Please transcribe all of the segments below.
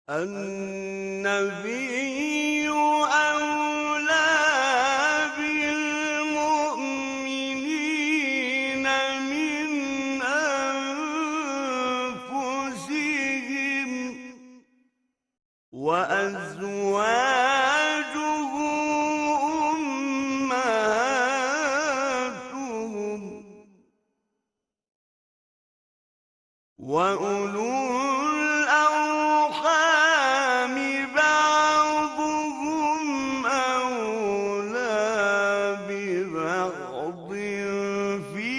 النبي أولى بالمؤمنين من أنفسهم وأزواجه أمهاتهم وأولو الأرحام بعضهم أولى ببعض في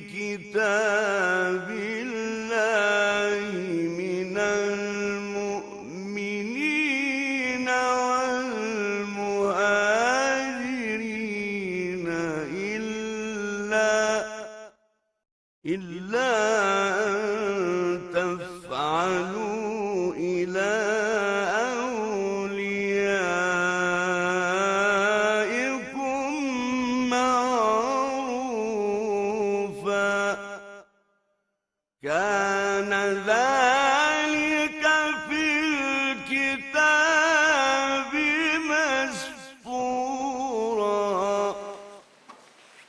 كتاب الله من المؤمنين والمهاجرين إلا أن تفعلوا إلى أوليائكم معروفا كان ذلك في الكتاب مسطورا.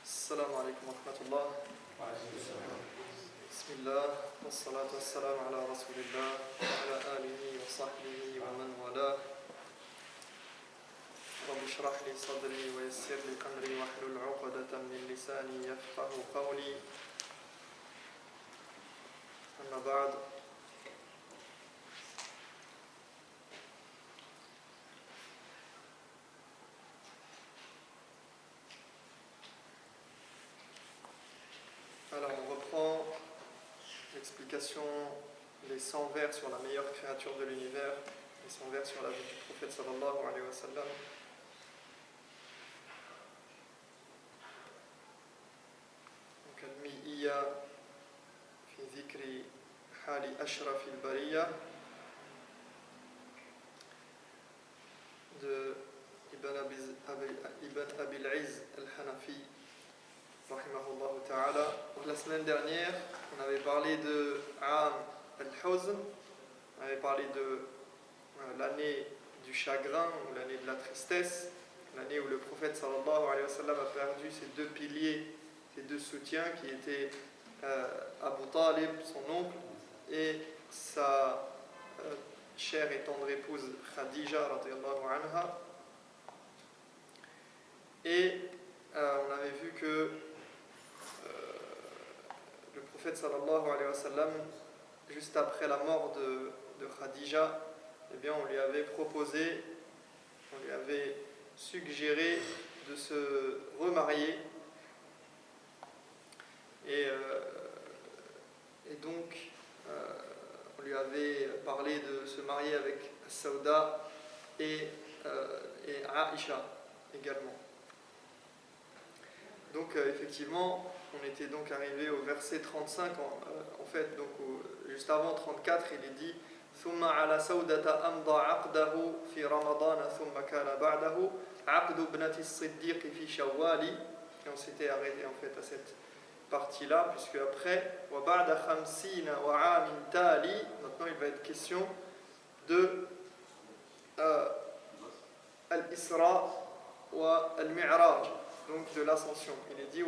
السلام عليكم ورحمة الله. بسم الله والصلاة والسلام على رسول الله وعلى آله وصحبه ومن والاه. رب اشرح لي صدري ويسر لي أمري واحلل عقدة من لساني يفقه قولي. أما بعد. Alors on reprend l'explication des 100 vers sur la meilleure créature de l'univers, les 100 vers sur la vie du prophète sallallahu alayhi wa sallam. Donc al-mi'iyya fi dhikri hali ashraf al-bariyya de Ibn Abil Izz al-Hanafi rahimahullah ta'ala. La semaine dernière, on avait parlé de Aam al-Huzn, on avait parlé de l'année du chagrin, ou l'année de la tristesse, l'année où le prophète sallallahu alayhi wa sallam a perdu ses deux piliers, ses deux soutiens qui étaient Abu Talib, son oncle, et sa chère et tendre épouse Khadija radiyallahu anha. Et on avait vu que le prophète sallallahu alayhi wa sallam, juste après la mort de Khadija, eh bien on lui avait proposé, on lui avait suggéré de se remarier. Et donc on lui avait parlé de se marier avec Sauda et Aïcha également. Donc effectivement, on était donc arrivé au verset 35 en fait, donc juste avant 34, il est dit ثم على سودة أمضى عقده في رمضان ثم كان بعده عقد ابنة الصديق في شوال. Et on s'était arrêté en fait à cette partie-là, puisque après وبعد 50 وعام تالي, maintenant il va être question de al-Isra wa al-Mi'raj, donc de l'ascension. Il est dit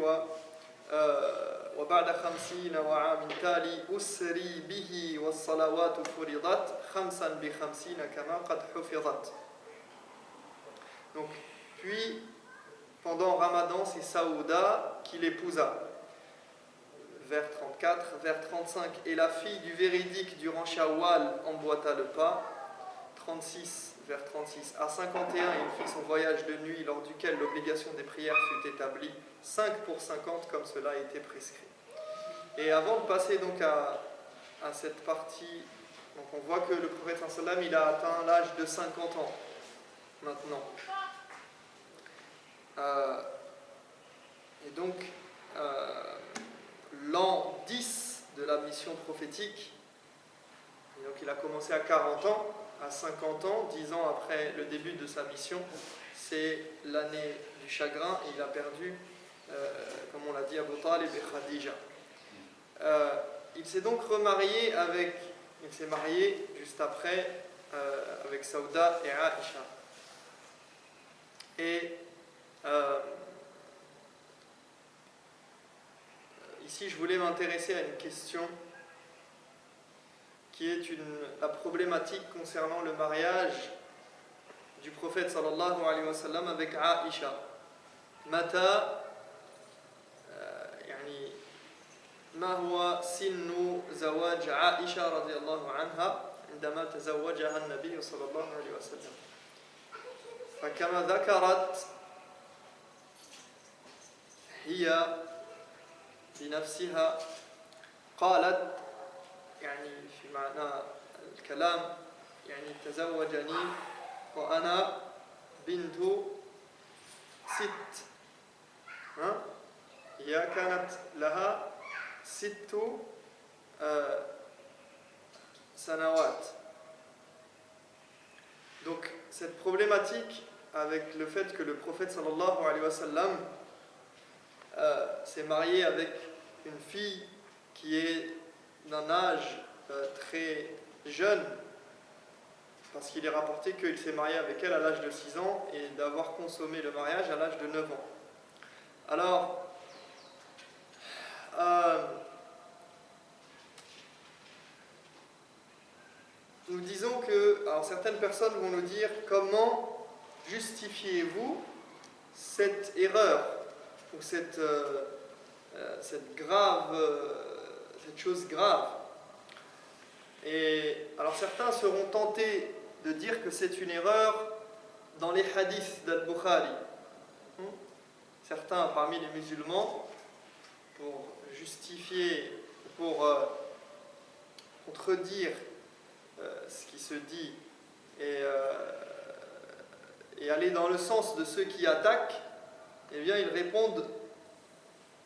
وبعد 50 وعام تالي أسري به والصلوات فرضت 5 ب50 كما قد حفظت. Donc puis pendant Ramadan, c'est Saouda qui l'épousa. Vers 34, vers 35, et la fille du véridique durant Shawwal emboîta le pas. 36, vers 36, à 51, il fit son voyage de nuit lors duquel l'obligation des prières fut établie, 5 pour 50 comme cela a été prescrit. Et avant de passer donc à cette partie, donc on voit que le prophète sallam, il a atteint l'âge de 50 ans maintenant. Et donc l'an 10 de la mission prophétique, et donc il a commencé à 40 ans, à 50 ans, 10 ans après le début de sa mission. C'est l'année du chagrin et il a perdu, comme on l'a dit, Abu Talib et Khadija. Il s'est donc remarié il s'est marié juste après avec Saouda et Aïcha. Et ici, je voulais m'intéresser à une question qui est la problématique concernant le mariage du prophète sallallahu alayhi wa sallam avec Aïcha. Mata ما هو سن زواج عائشة رضي الله عنها عندما تزوجها النبي صلى الله عليه وسلم. فكما ذكرت هي بنفسها قالت في معنى الكلام تزوجني وأنا بنت 6. هي كانت لها 6 سنوات. Donc cette problématique avec le fait que le prophète sallallahu alayhi wa sallam s'est marié avec une fille qui est d'un âge très jeune, parce qu'il est rapporté qu'il s'est marié avec elle à l'âge de 6 ans et d'avoir consommé le mariage à l'âge de 9 ans. Alors, nous disons que, alors certaines personnes vont nous dire, comment justifiez-vous cette erreur ou cette chose grave? Et alors certains seront tentés de dire que c'est une erreur dans les hadiths d'Al-Bukhari. Certains parmi les musulmans, pour justifier, pour contredire ce qui se dit et aller dans le sens de ceux qui attaquent, eh bien ils répondent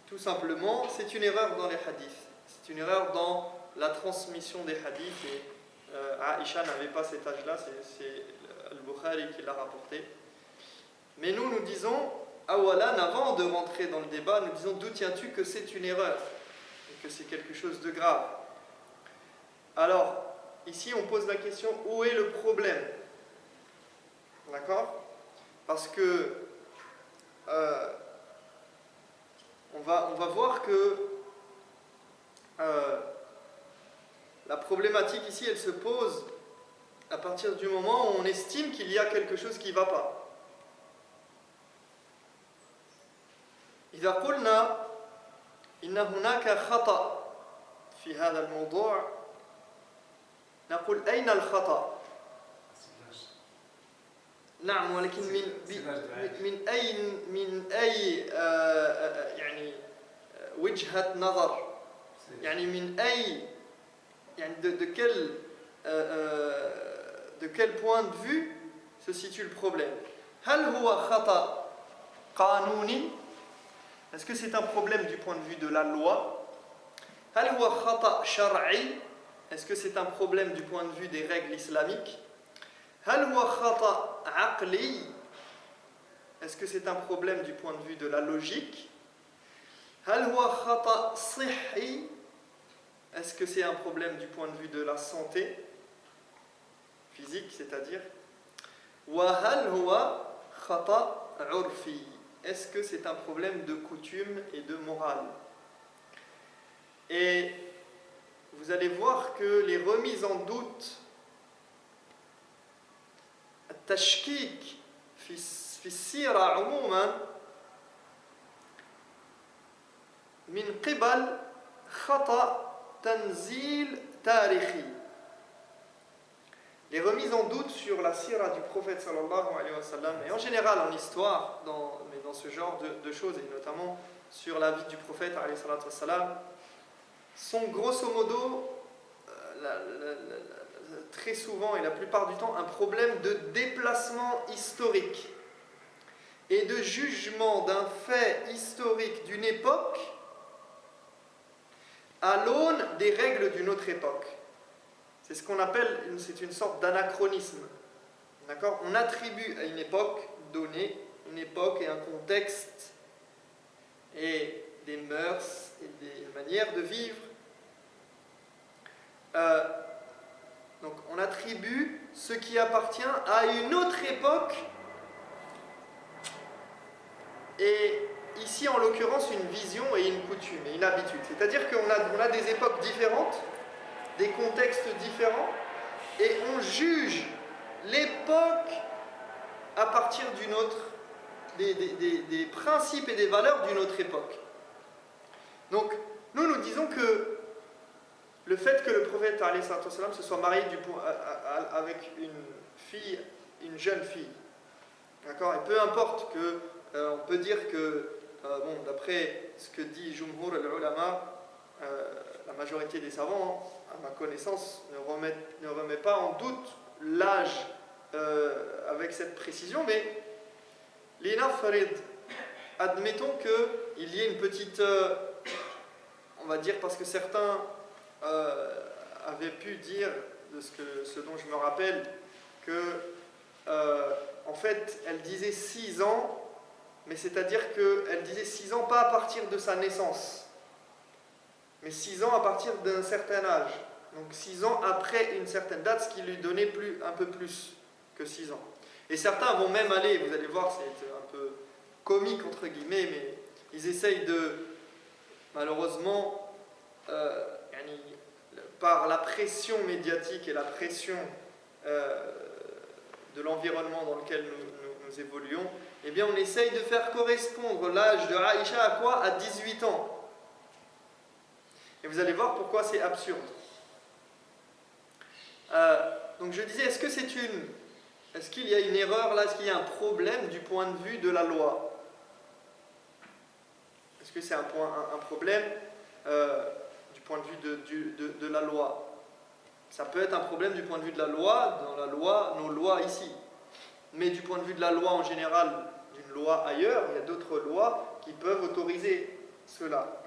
tout simplement, c'est une erreur dans les hadiths, c'est une erreur dans la transmission des hadiths, et Aïcha n'avait pas cet âge-là, c'est Al-Bukhari qui l'a rapporté. Mais nous disons, awalan, avant de rentrer dans le débat, nous disons, d'où tiens-tu que c'est une erreur et que c'est quelque chose de grave? Alors, ici on pose la question, où est le problème? D'accord? Parce que on va voir que la problématique ici, elle se pose à partir du moment où on estime qu'il y a quelque chose qui ne va pas. إذا قلنا إن هناك خطأ في هذا الموضوع نقول أين الخطأ؟ نعم، ولكن من أي يعني وجهة نظر، يعني من أي يعني de quel point de vue se situe le problème? هل هو خطأ قانوني؟ Est-ce que c'est un problème du point de vue de la loi? هل هو خطأ شرعي? Est-ce que c'est un problème du point de vue des règles islamiques? هل هو خطأ عقلي? Est-ce que c'est un problème du point de vue de la logique? هل هو خطأ صحي? Est-ce que c'est un problème du point de vue de la santé physique, c'est-à-dire? وهل هو خطأ عرفي? Est-ce que c'est un problème de coutume et de morale? Et vous allez voir que les remises en doute, التشكيك في السيرة عموما من قبل خطأ تنزيل تاريخي. Les remises en doute sur la sira du prophète sallallahu alayhi wa sallam, et en général en histoire, mais dans ce genre de choses, et notamment sur la vie du prophète alayhi salatu wa sallam, sont grosso modo, très souvent et la plupart du temps, un problème de déplacement historique et de jugement d'un fait historique d'une époque à l'aune des règles d'une autre époque. C'est ce qu'on appelle, c'est une sorte d'anachronisme. D'accord? On attribue à une époque donnée, une époque et un contexte et des mœurs et des manières de vivre. Donc on attribue ce qui appartient à une autre époque, et ici en l'occurrence une vision et une coutume et une habitude. C'est-à-dire qu'on a des époques différentes, des contextes différents, et on juge l'époque à partir d'une autre, des principes et des valeurs d'une autre époque. Donc nous disons que le fait que le prophète se soit marié avec une fille, une jeune fille, d'accord, et peu importe que on peut dire que d'après ce que dit Jumhur al-Ulama, la majorité des savants, à ma connaissance, ne remet pas en doute l'âge avec cette précision, mais Lina Farid, admettons qu'il y ait une petite, on va dire, parce que certains avaient pu dire, de ce dont je me rappelle, que en fait elle disait 6 ans, mais c'est-à-dire qu'elle disait 6 ans pas à partir de sa naissance, mais 6 ans à partir d'un certain âge, donc 6 ans après une certaine date, ce qui lui donnait un peu plus que 6 ans. Et certains vont même aller, vous allez voir, c'est un peu comique entre guillemets, mais ils essayent malheureusement, par la pression médiatique et la pression de l'environnement dans lequel nous évoluons, eh bien on essaye de faire correspondre l'âge de Aïcha à quoi? À 18 ans. Et vous allez voir pourquoi c'est absurde. Donc je disais, est-ce qu'il y a une erreur là? Est-ce qu'il y a un problème du point de vue de la loi? Est-ce que c'est un problème du point de vue de la loi? Ça peut être un problème du point de vue de la loi, dans la loi, nos lois ici. Mais du point de vue de la loi en général, d'une loi ailleurs, il y a d'autres lois qui peuvent autoriser cela.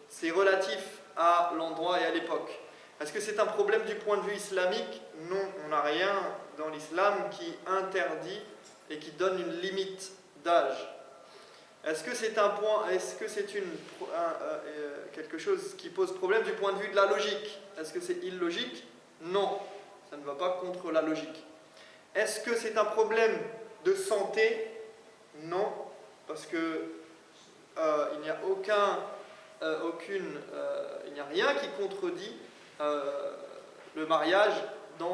C'est relatif à l'endroit et à l'époque. Est-ce que c'est un problème du point de vue islamique? Non, on n'a rien dans l'islam qui interdit et qui donne une limite d'âge. Est-ce que c'est quelque chose qui pose problème du point de vue de la logique? Est-ce que c'est illogique? Non, ça ne va pas contre la logique. Est-ce que c'est un problème de santé? Non, parce que il n'y a il n'y a rien qui contredit le mariage de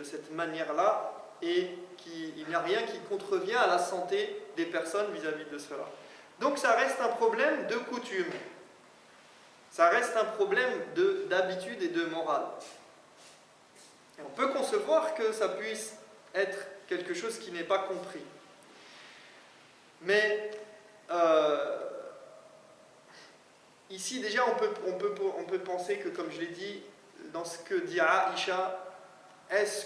cette manière-là, et il n'y a rien qui contrevient à la santé des personnes vis-à-vis de cela. Donc ça reste un problème de coutume, ça reste un problème d'habitude et de morale. Et on peut concevoir que ça puisse être quelque chose qui n'est pas compris. Mais ici déjà on peut penser que, comme je l'ai dit, dans ce que dit Aïcha, est-ce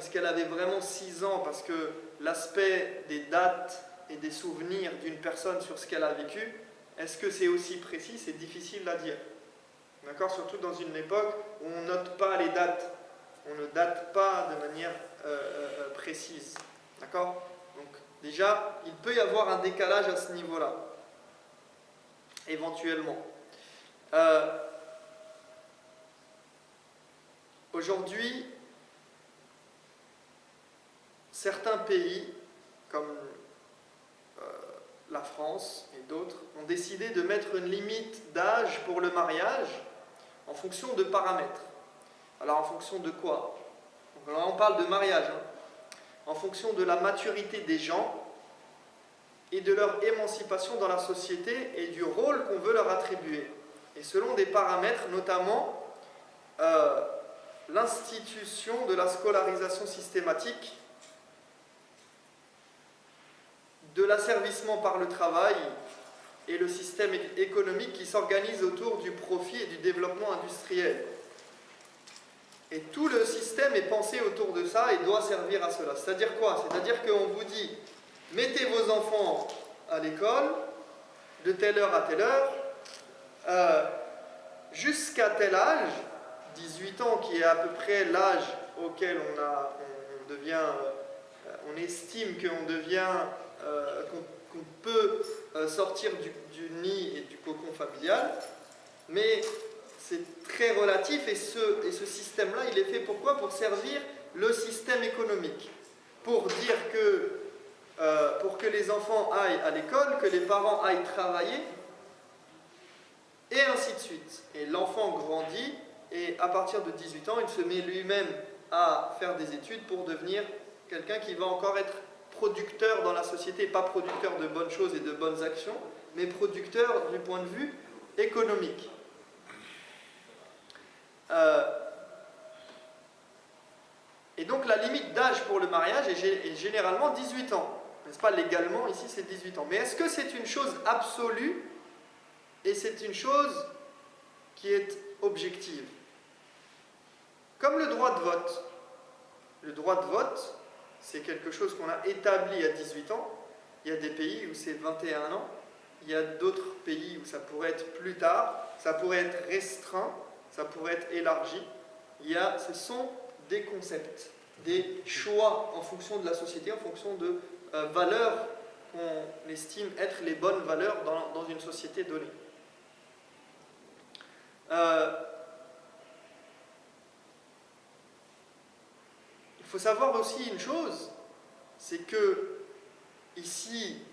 qu'elle avait vraiment 6 ans, parce que l'aspect des dates et des souvenirs d'une personne sur ce qu'elle a vécu, est-ce que c'est aussi précis? C'est difficile à dire. D'accord? Surtout dans une époque où on ne note pas les dates, on ne date pas de manière précise. D'accord? Donc déjà, il peut y avoir un décalage à ce niveau-là, éventuellement. Aujourd'hui, certains pays, comme la France et d'autres, ont décidé de mettre une limite d'âge pour le mariage en fonction de paramètres. Alors en fonction de quoi? Donc, là on parle de mariage, en fonction de la maturité des gens et de leur émancipation dans la société et du rôle qu'on veut leur attribuer. Et selon des paramètres, notamment l'institution de la scolarisation systématique, de l'asservissement par le travail et le système économique qui s'organise autour du profit et du développement industriel. Et tout le système est pensé autour de ça et doit servir à cela. C'est-à-dire quoi? C'est-à-dire qu'on vous dit, mettez vos enfants à l'école, de telle heure à telle heure, jusqu'à tel âge, 18 ans qui est à peu près l'âge auquel on estime qu'on devient, qu'on peut sortir du nid et du cocon familial, mais c'est très relatif et ce système-là, il est fait pourquoi? Pour servir le système économique, pour dire que pour que les enfants aillent à l'école, que les parents aillent travailler, et ainsi de suite. Et l'enfant grandit, et à partir de 18 ans, il se met lui-même à faire des études pour devenir quelqu'un qui va encore être producteur dans la société, pas producteur de bonnes choses et de bonnes actions, mais producteur du point de vue économique. Et donc la limite d'âge pour le mariage est généralement 18 ans. N'est-ce pas? Légalement, ici, c'est 18 ans. Mais est-ce que c'est une chose absolue et c'est une chose qui est objective? Comme le droit de vote. Le droit de vote, c'est quelque chose qu'on a établi à 18 ans. Il y a des pays où c'est 21 ans. Il y a d'autres pays où ça pourrait être plus tard. Ça pourrait être restreint. Ça pourrait être élargi. Ce sont des concepts, des choix en fonction de la société, en fonction de valeurs qu'on estime être les bonnes valeurs dans une société donnée. Il faut savoir aussi une chose, c'est que ici,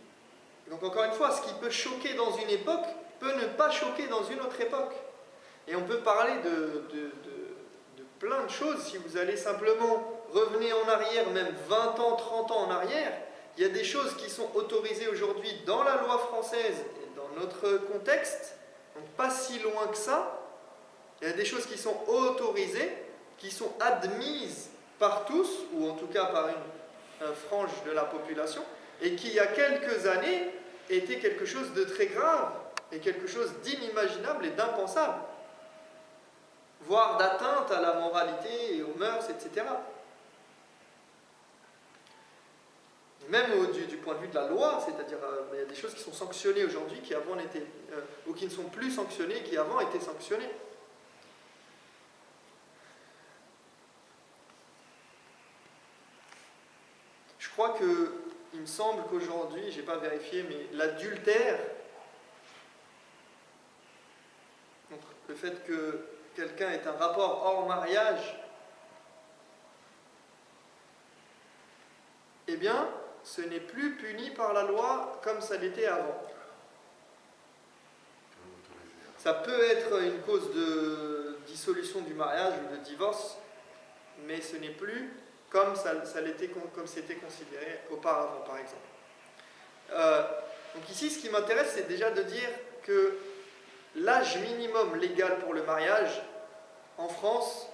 donc encore une fois, ce qui peut choquer dans une époque peut ne pas choquer dans une autre époque. Et on peut parler de plein de choses. Si vous allez simplement revenir en arrière, même 20 ans, 30 ans en arrière, il y a des choses qui sont autorisées aujourd'hui dans la loi française et dans notre contexte, donc pas si loin que ça. Il y a des choses qui sont autorisées, qui sont admises par tous, ou en tout cas par une frange de la population, et qui, il y a quelques années, étaient quelque chose de très grave, et quelque chose d'inimaginable et d'impensable, voire d'atteinte à la moralité et aux mœurs, etc. Même du point de vue de la loi, c'est-à-dire il y a des choses qui sont sanctionnées aujourd'hui qui avant n'étaient, ou qui ne sont plus sanctionnées, qui avant étaient sanctionnées. Je crois que, il me semble qu'aujourd'hui, je n'ai pas vérifié, mais l'adultère, donc le fait que quelqu'un ait un rapport hors mariage, eh bien, ce n'est plus puni par la loi comme ça l'était avant. Ça peut être une cause de dissolution du mariage ou de divorce, mais ce n'est plus comme comme c'était considéré auparavant, par exemple. Donc ici, ce qui m'intéresse, c'est déjà de dire que l'âge minimum légal pour le mariage en France,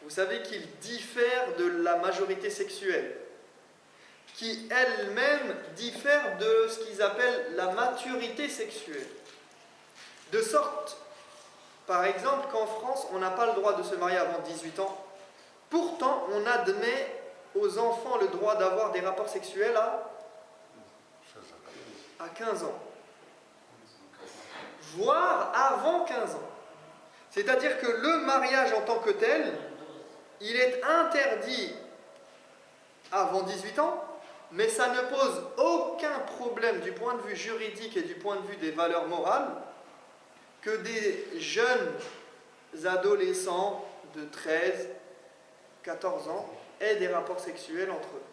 vous savez qu'il diffère de la majorité sexuelle, qui elle-même diffère de ce qu'ils appellent la maturité sexuelle. De sorte, par exemple, qu'en France, on n'a pas le droit de se marier avant 18 ans. Pourtant, on admet aux enfants le droit d'avoir des rapports sexuels à 15 ans. Voire avant 15 ans. C'est-à-dire que le mariage en tant que tel, il est interdit avant 18 ans, mais ça ne pose aucun problème du point de vue juridique et du point de vue des valeurs morales que des jeunes adolescents de 13, 14 ans aient des rapports sexuels entre eux.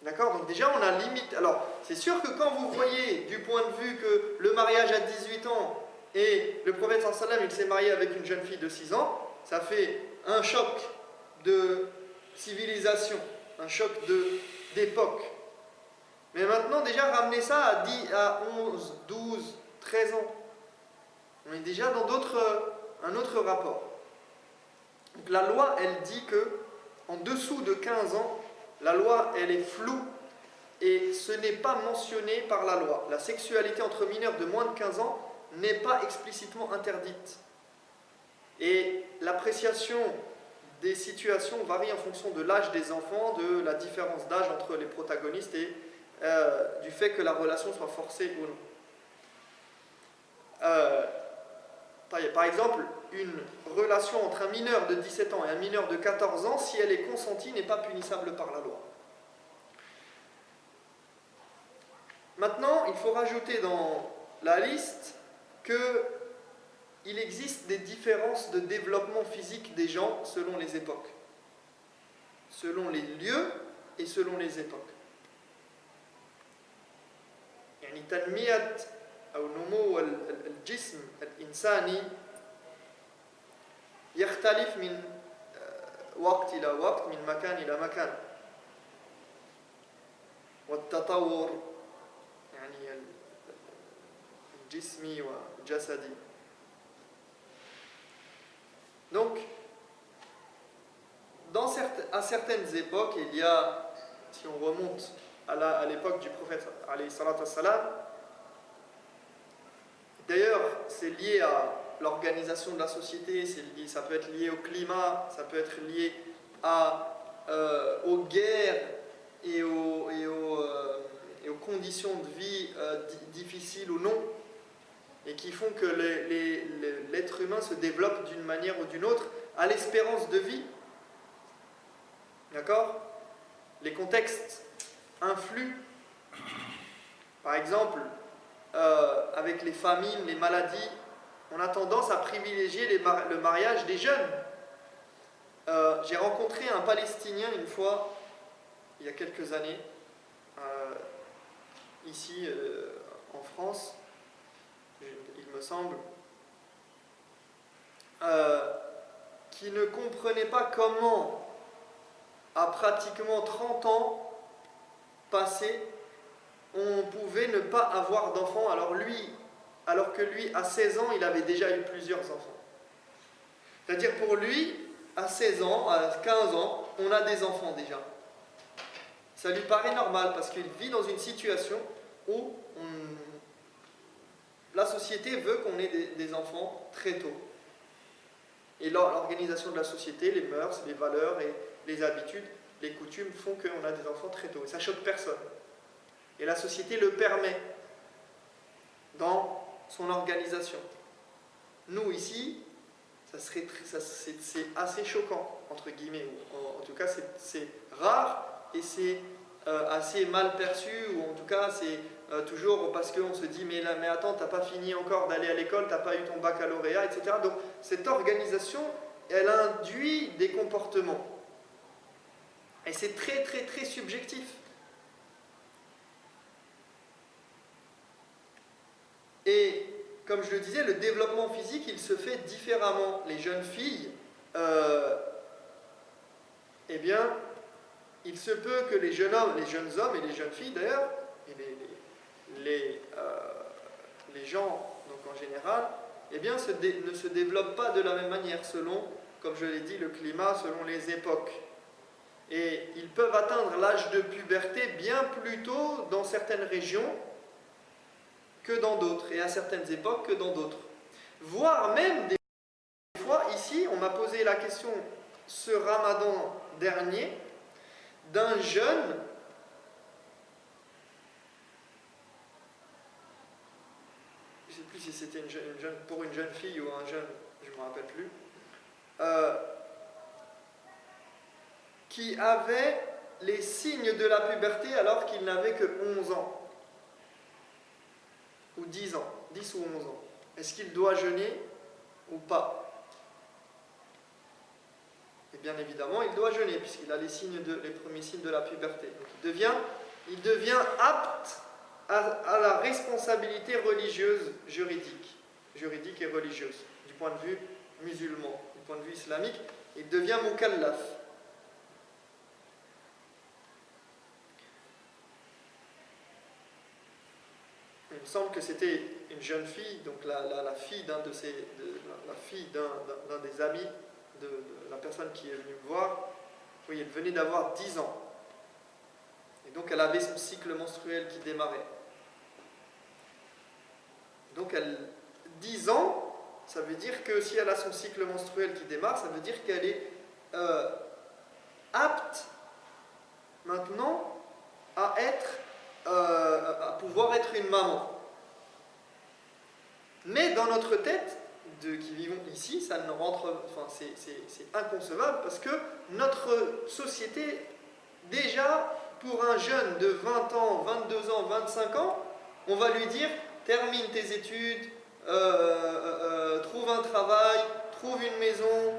D'accord? Donc déjà, on a limite. Alors, c'est sûr que quand vous voyez du point de vue que le mariage à 18 ans et le prophète sallallahu alayhi wa sallam, il s'est marié avec une jeune fille de 6 ans, ça fait un choc de civilisation, un choc d'époque. Mais maintenant, déjà, ramener ça à 11, 12, 13 ans. On est déjà dans un autre rapport. Donc la loi, elle dit que en dessous de 15 ans, la loi, elle est floue et ce n'est pas mentionné par la loi. La sexualité entre mineurs de moins de 15 ans n'est pas explicitement interdite. Et l'appréciation des situations varie en fonction de l'âge des enfants, de la différence d'âge entre les protagonistes et du fait que la relation soit forcée ou non. Par exemple, une relation entre un mineur de 17 ans et un mineur de 14 ans, si elle est consentie, n'est pas punissable par la loi. Maintenant, il faut rajouter dans la liste qu'il existe des différences de développement physique des gens selon les époques, selon les lieux et selon les époques. يعني تنمية أو نمو الجسم الإنساني يختلف من وقت إلى وقت، من مكان إلى مكان. والتطور يعني الجسمي والجسدي. Donc, à certaines époques, il y a, si on remonte à l'époque du prophète, alayhi salatu wassalam, d'ailleurs, c'est lié à l'organisation de la société, ça peut être lié au climat, ça peut être lié aux guerres et aux conditions de vie difficiles ou non, et qui font que l'être humain se développe d'une manière ou d'une autre à l'espérance de vie. D'accord ? Les contextes influent. Par exemple, avec les famines, les maladies, on a tendance à privilégier le mariage des jeunes. J'ai rencontré un Palestinien une fois, il y a quelques années, ici en France, il me semble, qui ne comprenait pas comment, à pratiquement 30 ans passés, on pouvait ne pas avoir d'enfants, alors que lui, à 16 ans, il avait déjà eu plusieurs enfants. C'est-à-dire pour lui, à 16 ans, à 15 ans, on a des enfants déjà. Ça lui paraît normal parce qu'il vit dans une situation où la société veut qu'on ait des enfants très tôt. Et l'organisation de la société, les mœurs, les valeurs et les habitudes, les coutumes font qu'on a des enfants très tôt. Et ça ne choque personne. Et la société le permet dans son organisation. Nous, ici, c'est assez choquant, entre guillemets. En tout cas, c'est rare et c'est assez mal perçu, ou en tout cas, c'est toujours parce qu'on se dit mais attends, t'as pas fini encore d'aller à l'école, t'as pas eu ton baccalauréat, etc. Donc, cette organisation, elle induit des comportements. Et c'est très, très, très subjectif. Et comme je le disais, le développement physique, il se fait différemment. Les jeunes filles, eh bien, il se peut que les jeunes hommes et les jeunes filles d'ailleurs, et les gens donc en général, eh bien, ne se développent pas de la même manière selon, comme je l'ai dit, le climat, selon les époques. Et ils peuvent atteindre l'âge de puberté bien plus tôt dans certaines régions que dans d'autres, et à certaines époques que dans d'autres. Voire même des fois, ici, on m'a posé la question ce ramadan dernier, d'un jeune je ne sais plus si c'était pour une jeune fille ou un jeune, je ne me rappelle plus, qui avait les signes de la puberté alors qu'il n'avait que 11 ans ou 10 ans, 10 ou 11 ans. Est-ce qu'il doit jeûner ou pas? Et bien évidemment, il doit jeûner puisqu'il a les premiers signes de la puberté. Donc, il devient apte à la responsabilité religieuse, juridique et religieuse, du point de vue musulman, du point de vue islamique, il devient mukallaf. Il me semble que c'était une jeune fille, donc la fille d'un des amis de la personne qui est venue me voir. Oui, elle venait d'avoir 10 ans. Et donc elle avait son cycle menstruel qui démarrait. Donc 10 ans, ça veut dire que si elle a son cycle menstruel qui démarre, ça veut dire qu'elle est apte maintenant à pouvoir être une maman. Mais dans notre tête, qui vivons ici, ça ne rentre, enfin, c'est inconcevable parce que notre société, déjà, pour un jeune de 20 ans, 22 ans, 25 ans, on va lui dire termine tes études, trouve un travail, trouve une maison,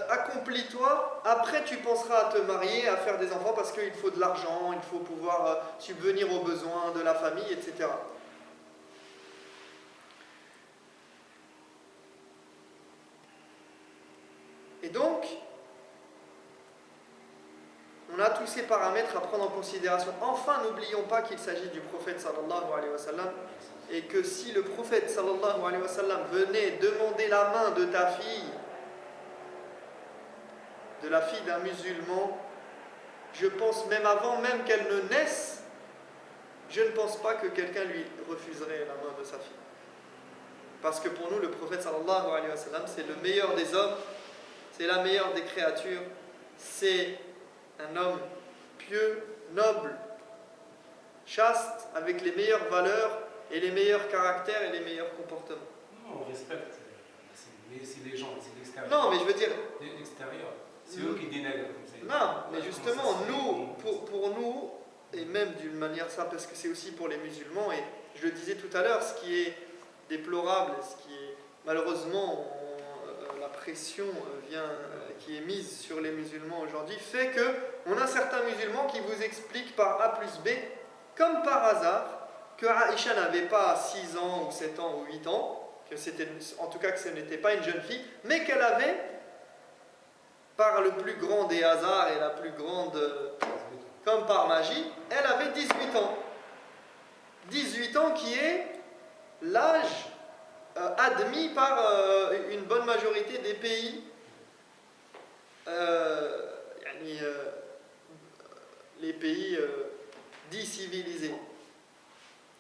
accomplis-toi, après tu penseras à te marier, à faire des enfants parce qu'il faut de l'argent, il faut pouvoir subvenir aux besoins de la famille, etc. Et donc, on a tous ces paramètres à prendre en considération. Enfin, n'oublions pas qu'il s'agit du prophète sallallahu alayhi wa sallam et que si le prophète sallallahu alayhi wa sallam venait demander la main de ta fille, de la fille d'un musulman, je pense même avant même qu'elle ne naisse, je ne pense pas que quelqu'un lui refuserait la main de sa fille. Parce que pour nous, le prophète sallallahu alayhi wa sallam, c'est le meilleur des hommes, c'est la meilleure des créatures, c'est un homme pieux, noble, chaste, avec les meilleures valeurs et les meilleurs caractères et les meilleurs comportements. Non, on respecte. Mais c'est les gens, c'est l'extérieur. Non, mais je veux dire... L'extérieur. C'est eux qui dénègrent comme ça. Non, mais justement, nous, pour nous, et même d'une manière simple, parce que c'est aussi pour les musulmans, et je le disais tout à l'heure, ce qui est déplorable, ce qui est malheureusement la pression qui est mise sur les musulmans aujourd'hui, fait qu'on a certains musulmans qui vous expliquent par A plus B, comme par hasard, que Aïcha n'avait pas 6 ans ou 7 ans ou 8 ans, en tout cas que ce n'était pas une jeune fille, mais qu'elle avait, par le plus grand des hasards et la plus grande, comme par magie, elle avait 18 ans. 18 ans qui est l'âge admis par une bonne majorité des pays, les pays dits civilisés,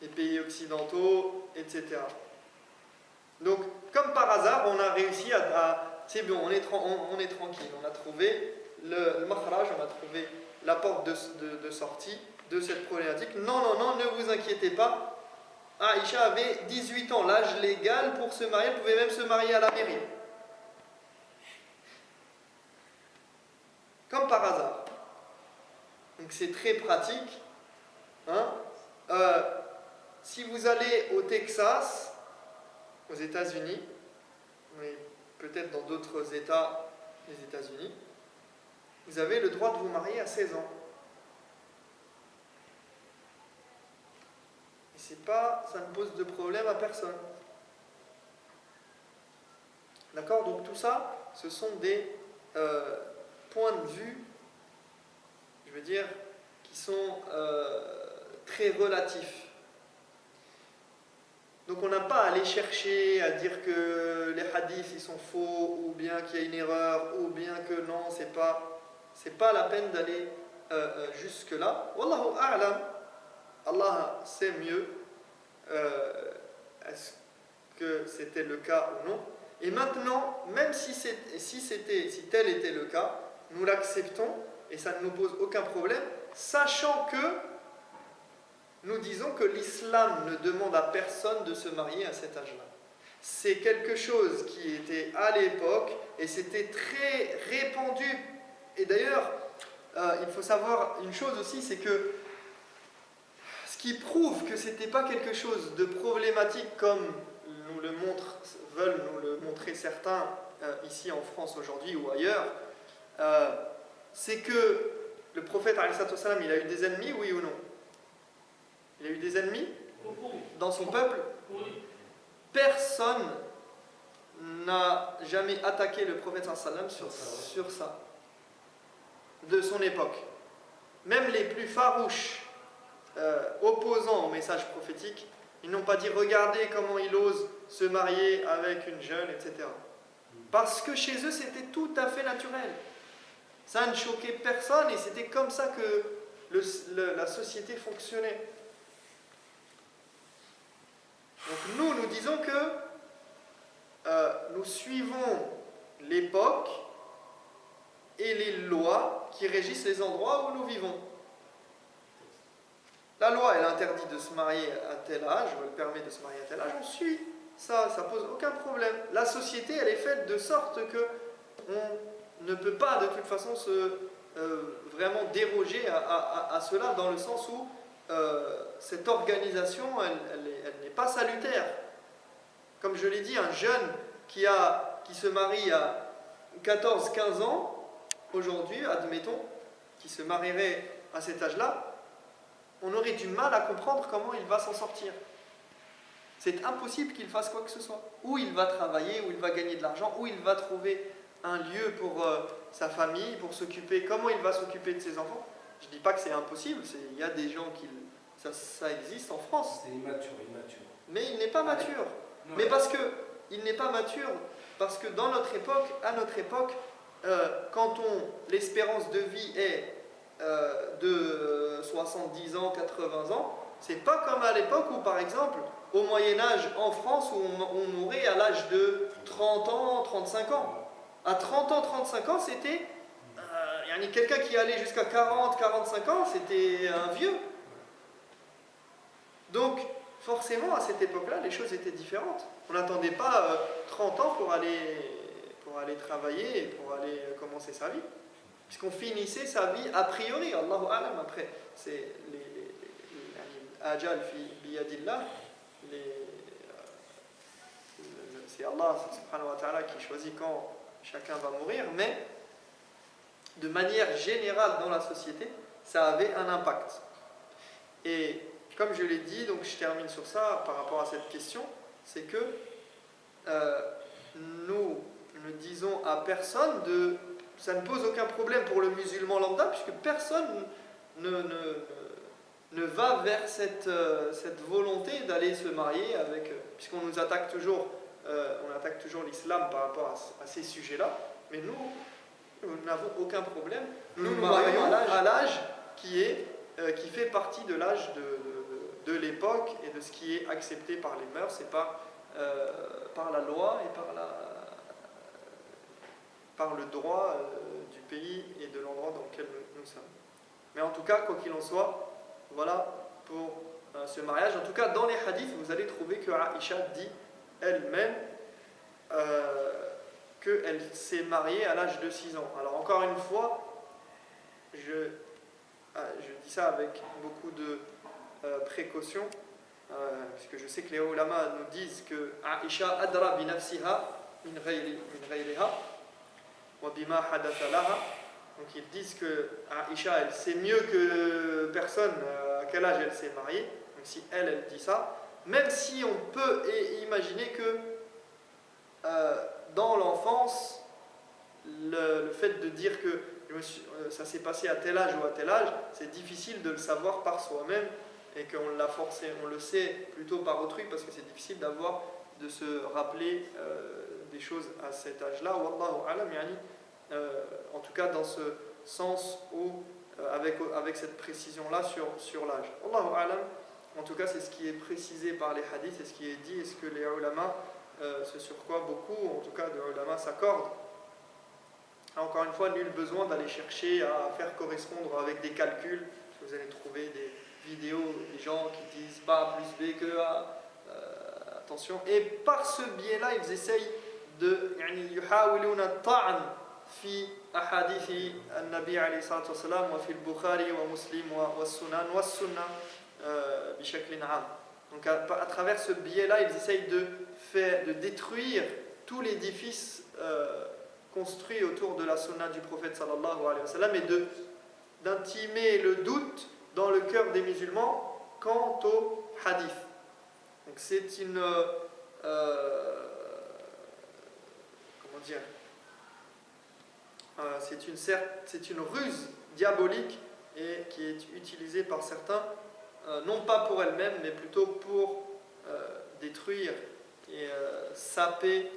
les pays occidentaux, etc. Donc, comme par hasard, on a réussi c'est bon, on est tranquille, on a trouvé le makhraj, on a trouvé la porte de sortie de cette problématique. Non, ne vous inquiétez pas, Aïcha avait 18 ans, l'âge légal pour se marier, elle pouvait même se marier à la mairie. Comme par hasard. Donc c'est très pratique. Hein? Si vous allez au Texas, aux États-Unis, mais peut-être dans d'autres États des États-Unis, vous avez le droit de vous marier à 16 ans. Et ça ne pose de problème à personne. D'accord? Donc tout ça, ce sont des points de vue, je veux dire, qui sont très relatifs. Donc on n'a pas à aller chercher à dire que les hadiths ils sont faux, ou bien qu'il y a une erreur, ou bien que non, c'est pas la peine d'aller jusque là. Wallahu a'lam, Allah sait mieux est-ce que c'était le cas ou non. Et maintenant, même si tel était le cas, nous l'acceptons et ça ne nous pose aucun problème, sachant que nous disons que l'islam ne demande à personne de se marier à cet âge-là. C'est quelque chose qui était à l'époque et c'était très répandu. Et d'ailleurs, il faut savoir une chose aussi, c'est que ce qui prouve que ce n'était pas quelque chose de problématique comme veulent nous le montrer certains ici en France aujourd'hui ou ailleurs, c'est que le prophète alayhi salam, il a eu des ennemis, oui ou non? Il a eu des ennemis dans son peuple. Personne n'a jamais attaqué le prophète sallam sur ça, de son époque. Même les plus farouches opposants au message prophétique, ils n'ont pas dit regardez comment il ose se marier avec une jeune, etc. Parce que chez eux c'était tout à fait naturel. Ça ne choquait personne et c'était comme ça que la société fonctionnait. Donc nous disons que nous suivons l'époque et les lois qui régissent les endroits où nous vivons. La loi, elle interdit de se marier à tel âge, ou elle permet de se marier à tel âge, on suit. ça pose aucun problème. La société, elle est faite de sorte que on ne peut pas de toute façon vraiment déroger à cela, dans le sens où cette organisation, elle n'est pas salutaire. Comme je l'ai dit, un jeune qui se marie à 14-15 ans, aujourd'hui, admettons, qui se marierait à cet âge-là, on aurait du mal à comprendre comment il va s'en sortir. C'est impossible qu'il fasse quoi que ce soit. Où il va travailler, où il va gagner de l'argent, où il va trouver un lieu pour sa famille, pour s'occuper, comment il va s'occuper de ses enfants. Je ne dis pas que c'est impossible, il y a des gens qui... Ça existe en France. C'est immature. Mais il n'est pas mature. Non. Mais il n'est pas mature, parce que à notre époque, l'espérance de vie est de 70 ans, 80 ans, c'est pas comme à l'époque où, par exemple, au Moyen-Âge en France, où on mourait à l'âge de 30 ans, 35 ans. À 30 ans, 35 ans, c'était quelqu'un qui allait jusqu'à 40, 45 ans, c'était un vieux. Donc, forcément, à cette époque-là, les choses étaient différentes. On n'attendait pas 30 ans pour aller travailler et pour aller commencer sa vie. Puisqu'on finissait sa vie a priori, Allahu A'lam, après, c'est Ajal fi biyadillah, c'est Allah subhanahu wa ta'ala qui choisit quand chacun va mourir, mais de manière générale dans la société, ça avait un impact. Et comme je l'ai dit, donc je termine sur ça par rapport à cette question, c'est que nous ne disons à personne ça ne pose aucun problème pour le musulman lambda, puisque personne ne va vers cette volonté d'aller se marier avec, puisqu'on nous attaque toujours, on attaque toujours l'islam par rapport à ces sujets-là, mais nous n'avons aucun problème. Nous nous marions à l'âge qui fait partie de l'âge de l'époque et de ce qui est accepté par les mœurs et par la loi et par le droit du pays et de l'endroit dans lequel nous sommes. Mais en tout cas, quoi qu'il en soit, voilà pour ce mariage. En tout cas, dans les hadiths, vous allez trouver que Aïcha dit elle-même qu'elle s'est mariée à l'âge de 6 ans. Alors encore une fois, je dis ça avec beaucoup de précaution, puisque je sais que les ulama nous disent que Aïcha adra bi nafsiha min ghayriha wa bima hadatha laha. Donc ils disent que Aïcha, elle sait mieux que personne à quel âge elle s'est mariée, même si elle dit ça, même si on peut imaginer que dans l'enfance, le fait de dire que ça s'est passé à tel âge ou à tel âge, c'est difficile de le savoir par soi-même et qu'on l'a forcé, on le sait plutôt par autrui, parce que c'est difficile de se rappeler des choses à cet âge-là. Wallahu alam, en tout cas dans ce sens où avec cette précision-là sur l'âge. Wallahu alam, en tout cas c'est ce qui est précisé par les hadiths, c'est ce qui est dit, et ce que les ulama, ce sur quoi beaucoup, en tout cas de ulama, s'accordent. Encore une fois, nul besoin d'aller chercher à faire correspondre avec des calculs, parce que vous allez trouver des vidéos des gens qui disent pas plus B que A, attention, et par ce biais-là ils essayent de يحاولون الطعن في أحاديث النبي عليه الصلاة والسلام وفي البخاري ومسلم والسنة بشكل عام. Donc à travers ce biais-là, ils essayent de détruire tout l'édifice construit autour de la sunna du prophète sallallahu alayhi wa sallam et d'intimer le doute dans le cœur des musulmans quant au hadith. Donc c'est une comment dire, c'est une ruse diabolique et qui est utilisée par certains, non pas pour elle-même, mais plutôt pour détruire et saper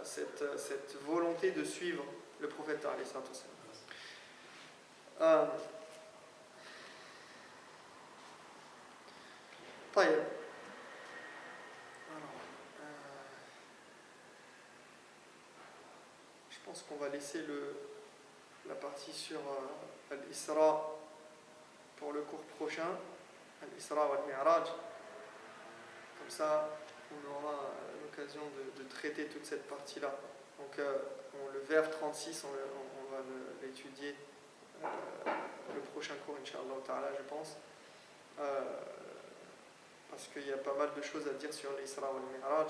cette volonté de suivre le prophète alayhi salatu wassalam. طيب. Je pense qu'on va laisser la partie sur Al-Isra pour le cours prochain, Al-Isra wa Al-Mi'raj. Comme ça, on aura l'occasion de traiter toute cette partie-là. Donc le vers 36, on va l'étudier le prochain cours, Inch'Allah Ta'ala, je pense. Parce qu'il y a pas mal de choses à dire sur l'Isra ou le Mi'raj.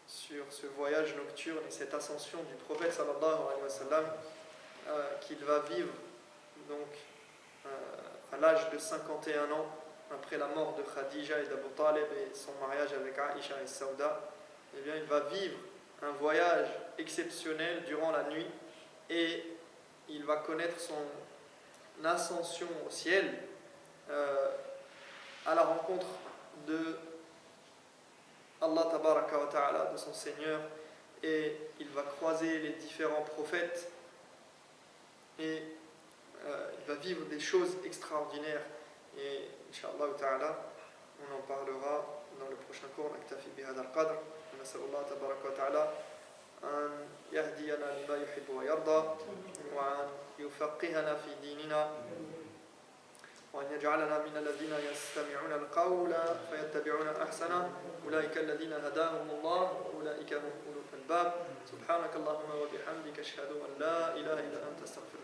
Sur ce voyage nocturne et cette ascension du prophète sallallahu alayhi wa sallam qu'il va vivre donc à l'âge de 51 ans après la mort de Khadija et d'Abu Talib et son mariage avec Aïcha et Sauda. Eh bien, il va vivre un voyage exceptionnel durant la nuit et il va connaître son ascension au ciel à la rencontre de Allah tabaraka wa ta'ala, de son Seigneur, et il va croiser les différents prophètes et il va vivre des choses extraordinaires et Inch'Allah ta'ala on en parlera dans le prochain cours. Naktafi bihadha al-qadr wa nas'alullah tabaraka wa ta'ala an yahdiyana lima yuhibbu wa yarda wa an yufaqqihana fi dinina وأن يجعلنا من الذين يستمعون القول فيتبعون أحسنه أولئك الذين هداهم الله أولئك هم أولو الألباب سبحانك اللهم وبحمدك أشهد أن لا إله إلا أنت أستغفرك